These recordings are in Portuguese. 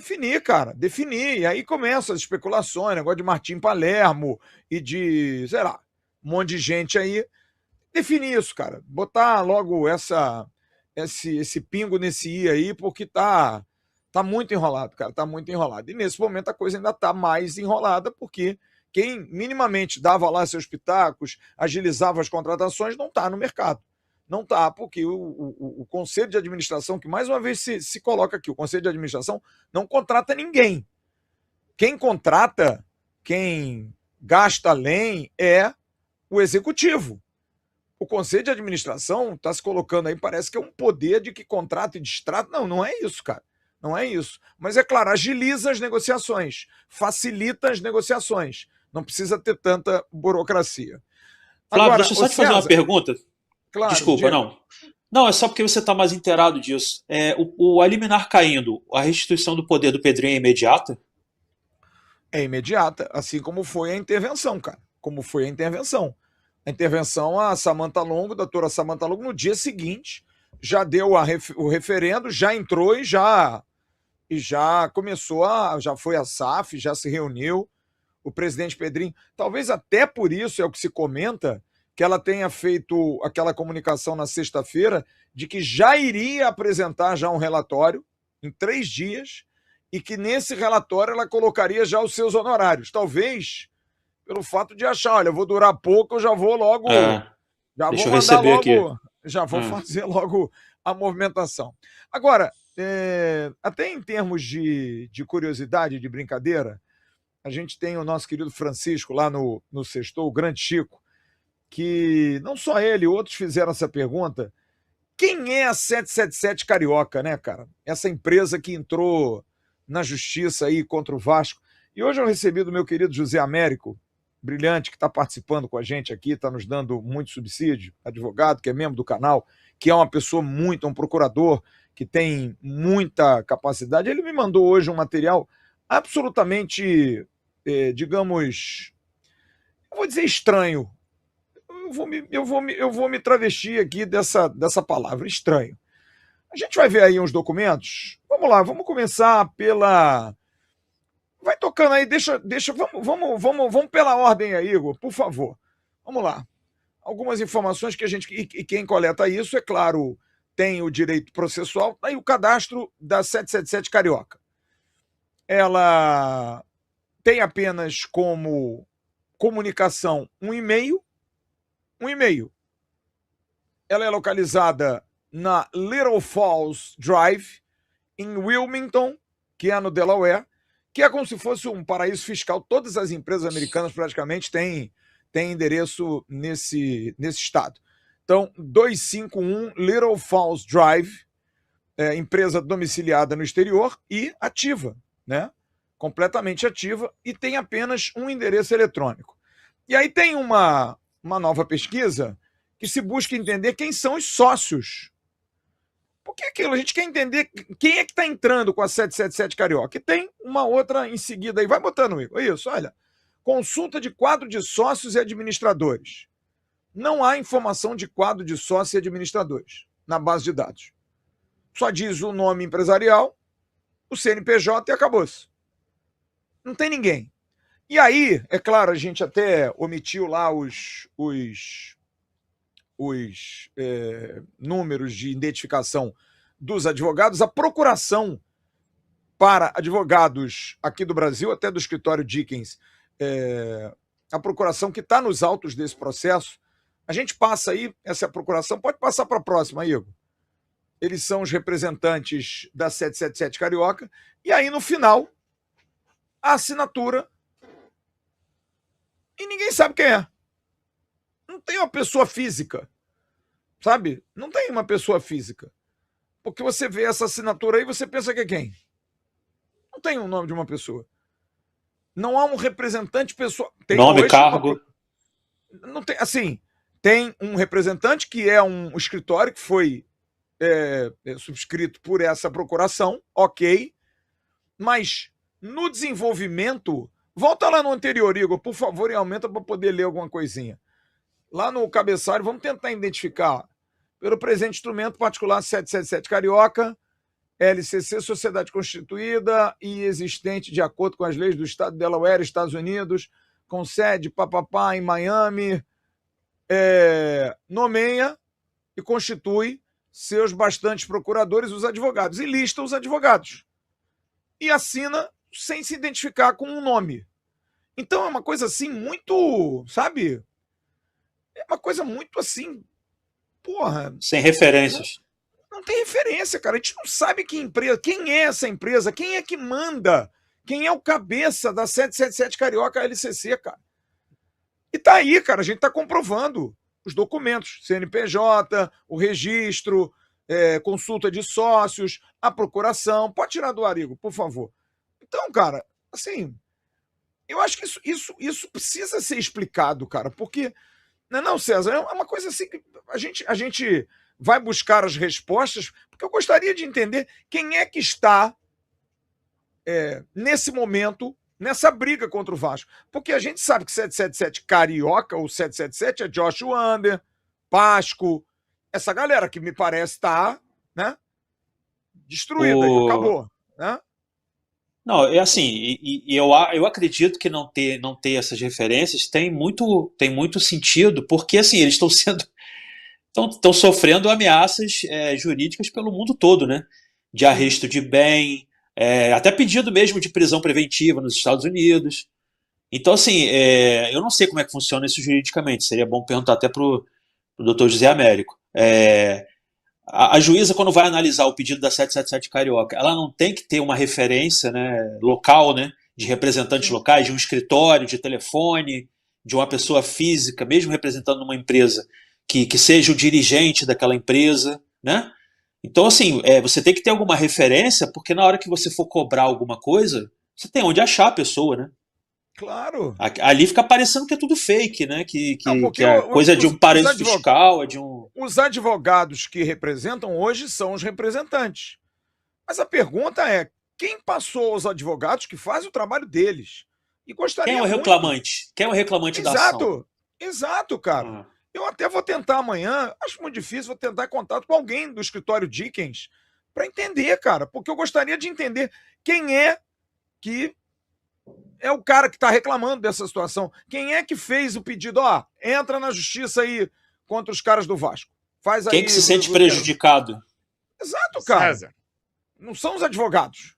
Definir, cara, definir. E aí começam as especulações, negócio de Martim Palermo e de, sei lá, um monte de gente aí. Definir isso, cara. Botar logo esse pingo nesse i aí, porque tá muito enrolado, cara. Tá muito enrolado. E nesse momento a coisa ainda tá mais enrolada, porque quem minimamente dava lá seus pitacos, agilizava as contratações, não tá no mercado. Não tá, porque o conselho de administração, que mais uma vez se coloca aqui, o conselho de administração não contrata ninguém. Quem contrata, quem gasta além é o executivo. O conselho de administração está se colocando aí, parece que é um poder de que contrata e distrata. Não, não é isso, cara. Não é isso. Mas é claro, agiliza as negociações, facilita as negociações. Não precisa ter tanta burocracia. Flávio, Agora, deixa eu o só te fazer uma César, pergunta. claro, Desculpa, Diego, não. Não, é só porque você está mais inteirado disso. A liminar caindo, a restituição do poder do Pedrinho é imediata? é imediata, assim como foi a intervenção, cara. Como foi a intervenção. A intervenção, a Samantha Longo, a doutora Samantha Longo, no dia seguinte, já deu o referendo, já entrou e já começou já foi a SAF, já se reuniu, o presidente Pedrinho, talvez até por isso é o que se comenta, que ela tenha feito aquela comunicação na sexta-feira de que já iria apresentar já um relatório em 3 dias e que nesse relatório ela colocaria já os seus honorários. Talvez pelo fato de achar, olha, eu vou durar pouco, eu É, já vou deixa eu mandar receber aqui. logo, já vou Hum. fazer logo a movimentação. Agora, até em termos de curiosidade, de brincadeira, a gente tem o nosso querido Francisco lá no Sextou, o grande Chico, que não só ele, outros fizeram essa pergunta. Quem é a 777 Carioca, né, cara? Essa empresa que entrou na justiça aí contra o Vasco. E hoje eu recebi do meu querido José Américo, brilhante, que está participando com a gente aqui, está nos dando muito subsídio, advogado, que é membro do canal, que é uma pessoa um procurador que tem muita capacidade. Ele me mandou hoje um material absolutamente, digamos, eu vou dizer estranho. Eu vou me travestir aqui dessa palavra, estranho. A gente vai ver aí uns documentos. Vamos lá, vamos começar pela. Vai tocando aí, vamos pela ordem aí, Igor, por favor. Vamos lá. Algumas informações que a gente. E quem coleta isso, é claro, tem o direito processual, aí o cadastro da 777 Carioca. Ela tem apenas como comunicação um e-mail. Um e-mail. Ela é localizada na Little Falls Drive, em Wilmington, que é no Delaware, que é como se fosse um paraíso fiscal. Todas as empresas americanas praticamente têm endereço nesse estado. Então, 251 Little Falls Drive, empresa domiciliada no exterior e ativa, né? Completamente ativa e tem apenas um endereço eletrônico. E aí tem uma nova pesquisa que se busca entender quem são os sócios. Porque aquilo, a gente quer entender quem é que está entrando com a 777 Carioca. E tem uma outra em seguida aí. Vai botando, Igor. Isso, olha. Consulta de quadro de sócios e administradores. Não há informação de quadro de sócios e administradores na base de dados. Só diz o nome empresarial, o CNPJ e acabou-se. Não tem ninguém. E aí, é claro, a gente até omitiu lá os números de identificação dos advogados. A procuração para advogados aqui do Brasil, até do escritório Dickens, a procuração que está nos autos desse processo, a gente passa aí, essa procuração, pode passar para a próxima, Igor. Eles são os representantes da 777 Carioca, e aí no final, a assinatura, e ninguém sabe quem é. Não tem uma pessoa física, sabe? Não tem uma pessoa física. Porque você vê essa assinatura aí, você pensa que é quem? Não tem o nome de uma pessoa. Não há um representante pessoal. Tem Nome, hoje cargo. não tem, assim, tem um representante que é um escritório que foi subscrito por essa procuração, ok, mas no desenvolvimento, volta lá no anterior, Igor, por favor, e aumenta para poder ler alguma coisinha. Lá no cabeçalho, vamos tentar identificar pelo presente instrumento particular 777 Carioca, LCC, sociedade constituída e existente de acordo com as leis do estado de Delaware, Estados Unidos, com sede papapá em Miami, nomeia e constitui seus bastantes procuradores, os advogados, e lista os advogados. E assina sem se identificar com um nome. Então é uma coisa assim muito, sabe? É uma coisa muito assim, porra. Sem referências. Não tem referência, cara. A gente não sabe que empresa, quem é essa empresa, quem é que manda, quem é o cabeça da 777 Carioca LCC, cara. E tá aí, cara, a gente tá comprovando os documentos, CNPJ, o registro, consulta de sócios, a procuração. Pode tirar do ar, Igor, por favor. Então, cara, assim, eu acho que isso precisa ser explicado, cara, porque, não, César, é uma coisa assim que a gente vai buscar as respostas, porque eu gostaria de entender quem é que está nesse momento, nessa briga contra o Vasco. Porque a gente sabe que 777 Carioca, ou 777, é Josh Wander, Pasco, essa galera que me parece estar, né, destruída, e acabou, né? Não, é assim, eu acredito que não ter essas referências tem muito sentido, porque assim, eles estão sofrendo ameaças jurídicas pelo mundo todo, né? De arresto de bem, até pedido mesmo de prisão preventiva nos Estados Unidos. Então, assim, eu não sei como é que funciona isso juridicamente, seria bom perguntar até pro doutor José Américo. A juíza, quando vai analisar o pedido da 777 Carioca, ela não tem que ter uma referência, né, local, né, de representantes locais, de um escritório, de telefone, de uma pessoa física, mesmo representando uma empresa, que seja o dirigente daquela empresa, né? Então, assim, você tem que ter alguma referência, porque na hora que você for cobrar alguma coisa, você tem onde achar a pessoa, né? Claro. Ali fica parecendo que é tudo fake, né? Que Não, é coisa de um paraíso fiscal, de um... Os advogados que representam hoje são os representantes. Mas a pergunta é, quem passou aos advogados que faz o trabalho deles? E gostaria Quem é o reclamante? Quem é o reclamante da ação? Exato, cara. Eu até vou tentar amanhã, acho muito difícil, vou tentar contato com alguém do escritório Dickens para entender, cara, porque eu gostaria de entender quem é que é o cara que está reclamando dessa situação. Quem é que fez o pedido? Entra na justiça aí contra os caras do Vasco. Faz aí. Quem que se sente prejudicado? Exato, cara. César. Não são os advogados.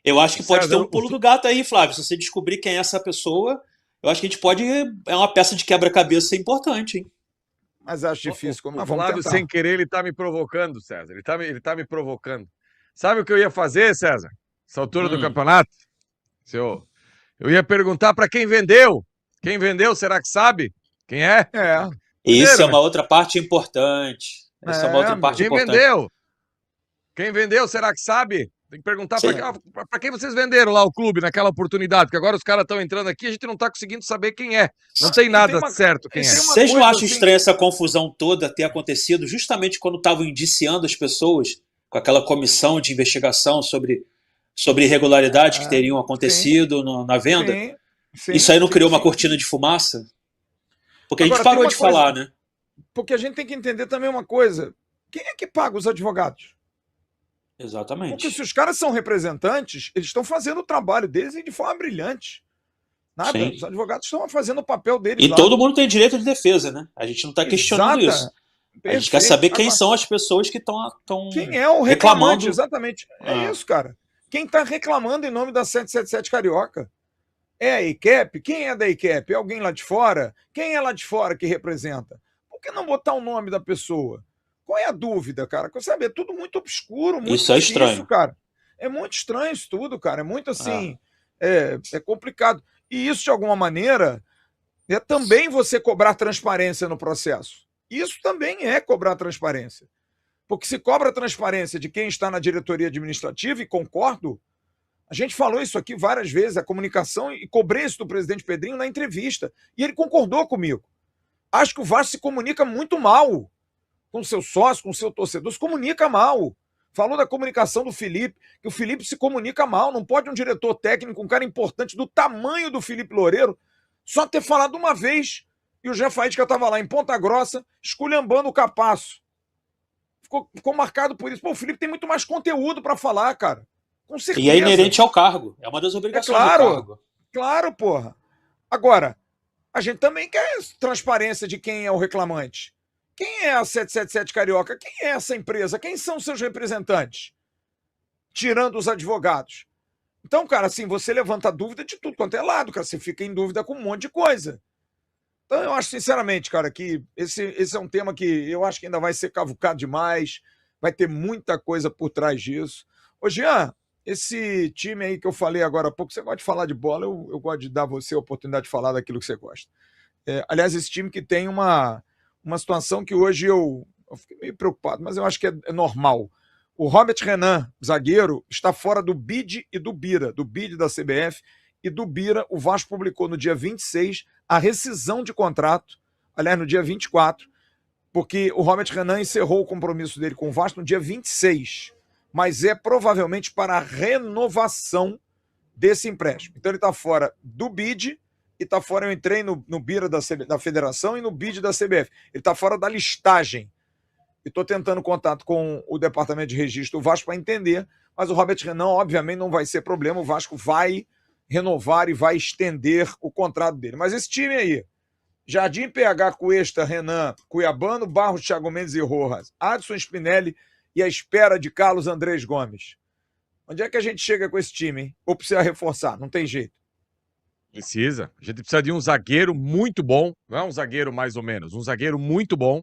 Eu acho que pode ter um pulo do gato aí, Flávio. Se você descobrir quem é essa pessoa, eu acho que a gente pode... É uma peça de quebra-cabeça importante, hein? Mas acho difícil. O Flávio, sem querer, ele tá me provocando, César. Ele tá me provocando. Sabe o que eu ia fazer, César? Essa altura do campeonato? Eu ia perguntar para quem vendeu. Quem vendeu, será que sabe? Quem é? Isso é uma outra parte importante. Essa é uma outra parte importante. Quem vendeu, será que sabe? Tem que perguntar para quem vocês venderam lá o clube naquela oportunidade, porque agora os caras estão entrando aqui e a gente não está conseguindo saber quem é. Não tem nada certo quem é. Vocês não acham estranha essa confusão toda ter acontecido justamente quando estavam indiciando as pessoas com aquela comissão de investigação sobre irregularidades que teriam acontecido na venda? Sim, isso aí não criou uma cortina de fumaça? Porque agora, a gente parou de falar, né? Porque a gente tem que entender também uma coisa. Quem é que paga os advogados? Exatamente. Porque se os caras são representantes, eles estão fazendo o trabalho deles de forma brilhante. Nada. Sim. Os advogados estão fazendo o papel deles. E lá. Todo mundo tem direito de defesa, né? A gente não está questionando isso. A gente quer saber quem são as pessoas que estão quem é o reclamante, exatamente. É isso, cara. Quem está reclamando em nome da 777 Carioca? É a ICAP? Quem é da ICAP? É alguém lá de fora? Quem é lá de fora que representa? Por que não botar o nome da pessoa? Qual é a dúvida, cara? Sabe, é tudo muito obscuro, muito isso difícil, é estranho, cara. É muito estranho isso tudo, cara. É muito assim, é complicado. E isso, de alguma maneira, é também você cobrar transparência no processo. Isso também é cobrar transparência. Porque se cobra transparência de quem está na diretoria administrativa, e concordo, a gente falou isso aqui várias vezes, a comunicação, e cobrei isso do presidente Pedrinho na entrevista, e ele concordou comigo. Acho que o Vasco se comunica muito mal com seu sócio, com seu torcedor, se comunica mal. Falou da comunicação do Felipe, que o Felipe se comunica mal, não pode um diretor técnico, um cara importante do tamanho do Felipe Loureiro, só ter falado uma vez, e o Jean Faísca estava lá em Ponta Grossa, esculhambando o Capasso. ficou marcado por isso. Pô, o Felipe tem muito mais conteúdo para falar, cara. Com certeza. E é inerente ao cargo. É uma das obrigações do cargo. Claro, porra. Agora, a gente também quer transparência de quem é o reclamante. Quem é a 777 Carioca? Quem é essa empresa? Quem são seus representantes? Tirando os advogados. Então, cara, assim, você levanta dúvida de tudo quanto é lado, cara. Você fica em dúvida com um monte de coisa. Então, eu acho, sinceramente, cara, que esse é um tema que eu acho que ainda vai ser cavucado demais. Vai ter muita coisa por trás disso. Ô, Jean, esse time aí que eu falei agora há pouco, você gosta de falar de bola, eu gosto de dar você a oportunidade de falar daquilo que você gosta. Aliás, esse time que tem uma situação que hoje eu fiquei meio preocupado, mas eu acho que é normal. O Robert Renan, zagueiro, está fora do BID e do BIRA, do BID da CBF e do BIRA. O Vasco publicou no dia 26 a rescisão de contrato, aliás, no dia 24, porque o Robert Renan encerrou o compromisso dele com o Vasco no dia 26, mas é provavelmente para a renovação desse empréstimo. Então ele está fora do BID e está fora, eu entrei no BIRA da Federação e no BID da CBF. Ele está fora da listagem. E estou tentando contato com o departamento de registro do Vasco para entender, mas o Robert Renan, obviamente, não vai ser problema. O Vasco vai renovar e vai estender o contrato dele. Mas esse time aí, Jardim, PH, Cuesta, Renan, Cuiabano, Barros, Thiago Mendes e Rojas, Adson Spinelli e a espera de Carlos Andrés Gomes. Onde é que a gente chega com esse time, hein? Ou precisa reforçar? Não tem jeito. Precisa. A gente precisa de um zagueiro muito bom. Não é um zagueiro mais ou menos, um zagueiro muito bom.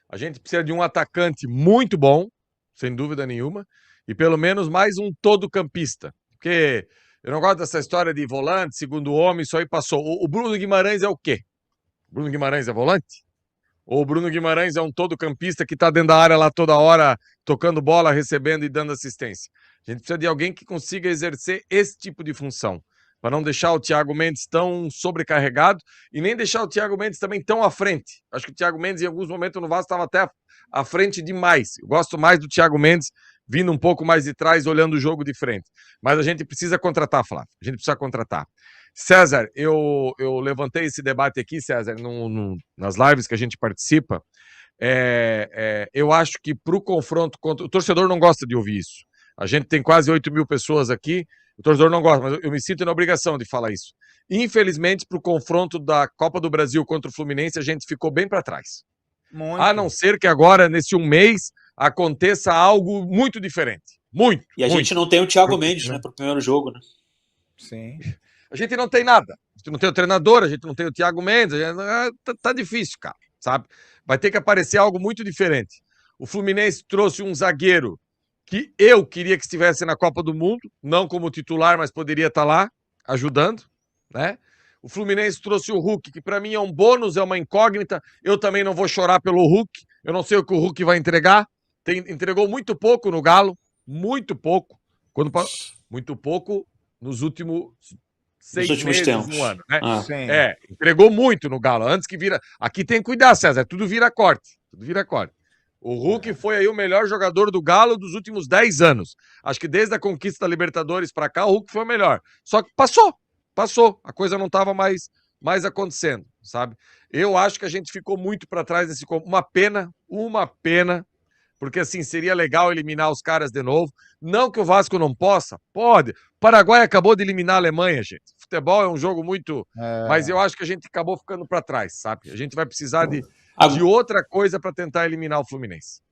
A gente precisa de um atacante muito bom, sem dúvida nenhuma, e pelo menos mais um todo-campista. Porque eu não gosto dessa história de volante, segundo homem, isso aí passou. O Bruno Guimarães é o quê? O Bruno Guimarães é volante? Ou o Bruno Guimarães é um todo-campista que está dentro da área lá toda hora, tocando bola, recebendo e dando assistência? A gente precisa de alguém que consiga exercer esse tipo de função, para não deixar o Thiago Mendes tão sobrecarregado e nem deixar o Thiago Mendes também tão à frente. Acho que o Thiago Mendes, em alguns momentos, no Vasco estava até à frente demais. Eu gosto mais do Thiago Mendes vindo um pouco mais de trás, olhando o jogo de frente. Mas a gente precisa contratar, Flávio. A gente precisa contratar. César, eu levantei esse debate aqui, César, nas lives que a gente participa. Eu acho que para o confronto contra... O torcedor não gosta de ouvir isso. A gente tem quase 8 mil pessoas aqui. O torcedor não gosta, mas eu me sinto na obrigação de falar isso. Infelizmente, para o confronto da Copa do Brasil contra o Fluminense, a gente ficou bem para trás. Muito. A não ser que agora, nesse um mês, aconteça algo muito diferente. Muito. E a gente não tem o Thiago Mendes, né, para o primeiro jogo, né? Sim. A gente não tem nada. A gente não tem o treinador, a gente não tem o Thiago Mendes. Tá difícil, cara, sabe? Vai ter que aparecer algo muito diferente. O Fluminense trouxe um zagueiro que eu queria que estivesse na Copa do Mundo, não como titular, mas poderia estar lá, ajudando, né? O Fluminense trouxe o Hulk, que para mim é um bônus, é uma incógnita. Eu também não vou chorar pelo Hulk. Eu não sei o que o Hulk vai entregar. Entregou muito pouco no Galo, muito pouco. Muito pouco nos últimos 6 meses, tempos. Um ano, né? Entregou muito no Galo. Antes que vira... Aqui tem que cuidar, César. Tudo vira corte. O Hulk foi aí o melhor jogador do Galo dos últimos 10 anos. Acho que desde a conquista da Libertadores para cá, o Hulk foi o melhor. Só que passou. A coisa não estava mais acontecendo, sabe? Eu acho que a gente ficou muito para trás desse... Uma pena, porque assim, seria legal eliminar os caras de novo. Não que o Vasco não possa, pode. O Paraguai acabou de eliminar a Alemanha, gente. Futebol é um jogo muito... Mas eu acho que a gente acabou ficando para trás, sabe? A gente vai precisar de outra coisa para tentar eliminar o Fluminense.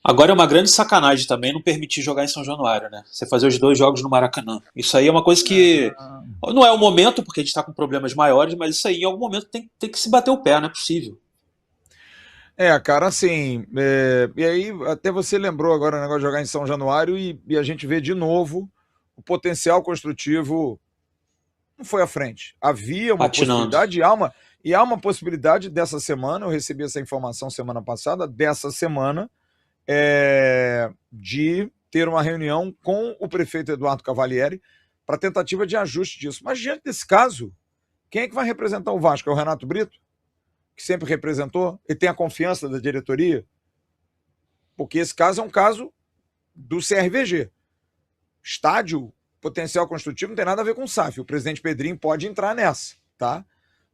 Agora é uma grande sacanagem também não permitir jogar em São Januário, né? Você fazer os 2 jogos no Maracanã. Isso aí é uma coisa que... Não é o momento, porque a gente está com problemas maiores, mas isso aí em algum momento tem que se bater o pé, não é possível. Cara, assim, e aí até você lembrou agora o negócio de jogar em São Januário e a gente vê de novo o potencial construtivo não foi à frente. Havia uma possibilidade e há uma possibilidade dessa semana, eu recebi essa informação semana passada, dessa semana, de ter uma reunião com o prefeito Eduardo Cavalieri para tentativa de ajuste disso. Mas diante desse caso, quem é que vai representar o Vasco? É o Renato Brito? Que sempre representou? Ele tem a confiança da diretoria? Porque esse caso é um caso do CRVG. Estádio, potencial construtivo, não tem nada a ver com o SAF. O presidente Pedrinho pode entrar nessa, tá?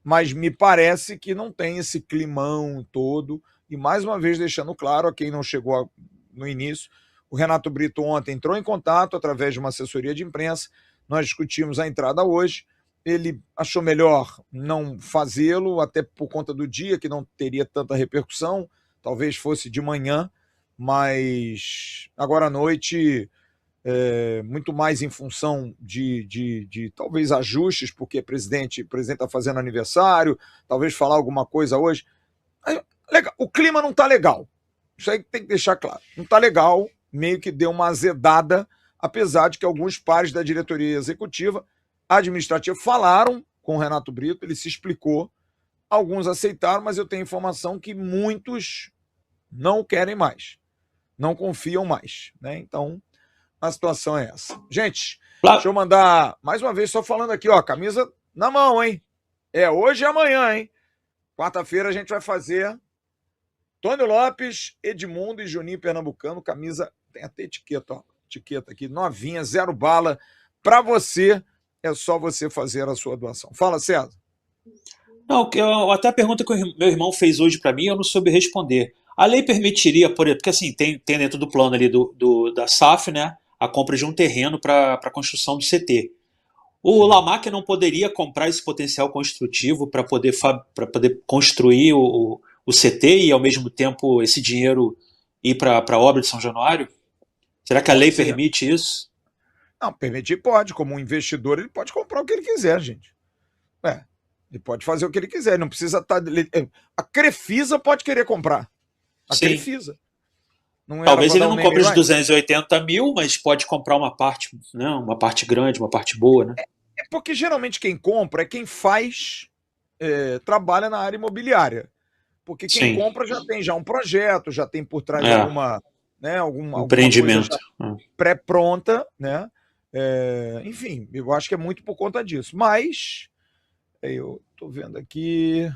Mas me parece que não tem esse climão todo. E mais uma vez deixando claro a quem não chegou no início. O Renato Brito ontem entrou em contato através de uma assessoria de imprensa, nós discutimos a entrada hoje, ele achou melhor não fazê-lo, até por conta do dia, que não teria tanta repercussão, talvez fosse de manhã, mas agora à noite, muito mais em função de talvez ajustes, porque o presidente está fazendo aniversário, talvez falar alguma coisa hoje. Legal. O clima não está legal, isso aí tem que deixar claro, não está legal, meio que deu uma azedada, apesar de que alguns pares da diretoria executiva, administrativa, falaram com o Renato Brito, ele se explicou, alguns aceitaram, mas eu tenho informação que muitos não querem mais, não confiam mais, né? Então, a situação é essa. Gente, deixa eu mandar, mais uma vez, só falando aqui, ó, camisa na mão, hein? É hoje e amanhã, hein? Quarta-feira a gente vai fazer Tônio Lopes, Edmundo e Juninho Pernambucano, camisa, tem até etiqueta, ó, etiqueta aqui, novinha, 0 bala, para você, é só você fazer a sua doação. Fala, César. Não, até a pergunta que o meu irmão fez hoje para mim, eu não soube responder. A lei permitiria, porque assim, tem dentro do plano ali da SAF, né, a compra de um terreno para a construção do CT. O Lamac não poderia comprar esse potencial construtivo para poder construir o CT e, ao mesmo tempo, esse dinheiro ir para a obra de São Januário? Será que a lei permite isso? Não, permitir pode. Como um investidor, ele pode comprar o que ele quiser, gente. Ele pode fazer o que ele quiser. Ele não precisa estar... A Crefisa pode querer comprar. A Sim. Crefisa. Talvez ele não compre de 280 mil, mas pode comprar uma parte, né? Uma parte grande, uma parte boa, né? É porque geralmente quem compra é quem faz, trabalha na área imobiliária. Porque quem compra já tem um projeto, já tem por trás alguma empreendimento, alguma coisa pré-pronta, né? Enfim, eu acho que é muito por conta disso. Mas eu tô vendo aqui,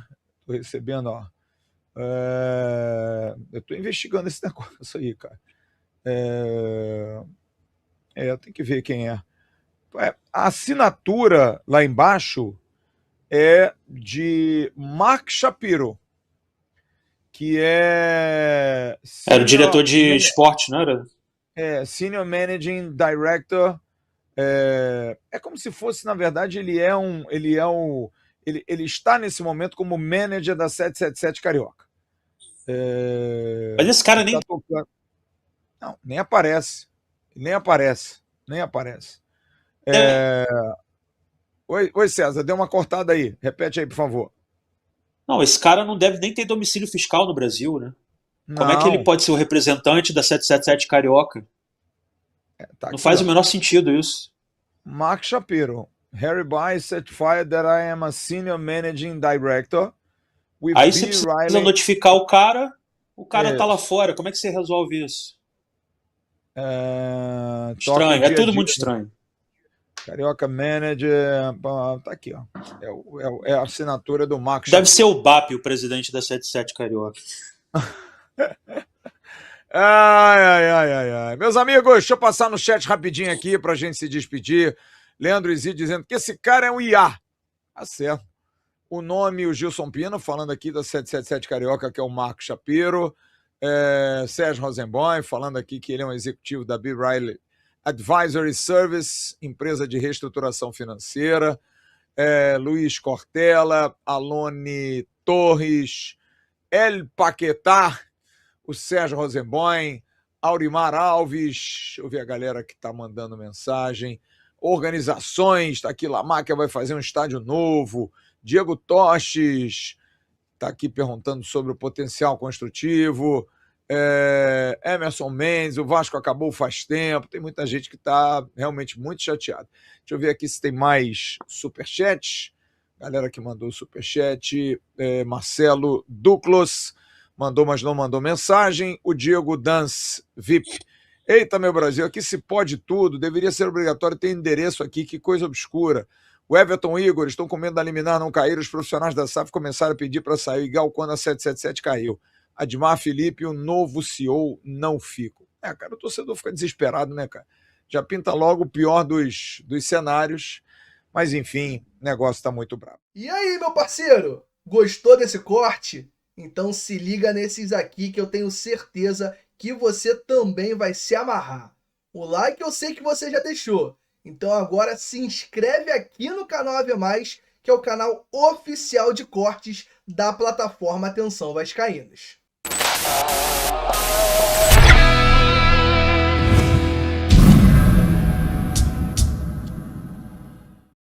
tô recebendo, ó. Eu tô investigando esse negócio aí, cara. Tem que ver quem é. A assinatura lá embaixo é de Mark Shapiro, que era o diretor de esporte, não era? Senior Managing Director. É como se fosse, na verdade, ele está nesse momento como manager da 777 Carioca. Mas esse cara nem... Não, nem aparece. Nem aparece. Oi, César, deu uma cortada aí. Repete aí, por favor. Não, esse cara não deve nem ter domicílio fiscal no Brasil, né? Como é que ele pode ser o representante da 777 Carioca? Tá não faz o menor sentido isso. Mark Shapiro. Hereby certified that I am a senior managing director. Aí você precisa notificar o cara tá lá fora. Como é que você resolve isso? Estranho, é tudo muito estranho. Carioca Manager, tá aqui, ó. É a assinatura do Mark Shapiro. Deve ser o BAP, o presidente da 77 Carioca. Ai. Meus amigos, deixa eu passar no chat rapidinho aqui pra gente se despedir. Leandro Izzy dizendo que esse cara é um IA. Tá certo. O nome, o Gilson Pino, falando aqui da 777 Carioca, que é o Marco Shapiro. Sérgio Rosenbaum, falando aqui que ele é um executivo da B. Riley Advisory Service, empresa de reestruturação financeira. Luiz Cortella, Alone Torres, El Paquetá, o Sérgio Rosenbaum, Aurimar Alves, deixa eu ver a galera que está mandando mensagem, organizações, está aqui, Lamáquia vai fazer um estádio novo, Diego Toches está aqui perguntando sobre o potencial construtivo, Emerson Mendes, o Vasco acabou faz tempo, tem muita gente que está realmente muito chateada. Deixa eu ver aqui se tem mais superchats, galera que mandou superchat, Marcelo Duclos, mandou, mas não mandou mensagem. O Diego Dance VIP. Eita, meu Brasil, aqui se pode tudo. Deveria ser obrigatório ter endereço aqui. Que coisa obscura. O Everton e Igor estão com medo da liminar não cair. Os profissionais da SAF começaram a pedir para sair, igual quando a 777 caiu. Admar Felipe, o novo CEO, não fico. Cara, o torcedor fica desesperado, né, cara? Já pinta logo o pior dos cenários. Mas, enfim, o negócio tá muito bravo. E aí, meu parceiro? Gostou desse corte? Então se liga nesses aqui que eu tenho certeza que você também vai se amarrar. O like eu sei que você já deixou. Então agora se inscreve aqui no canal AV+, que é o canal oficial de cortes da plataforma Atenção Vascaínos.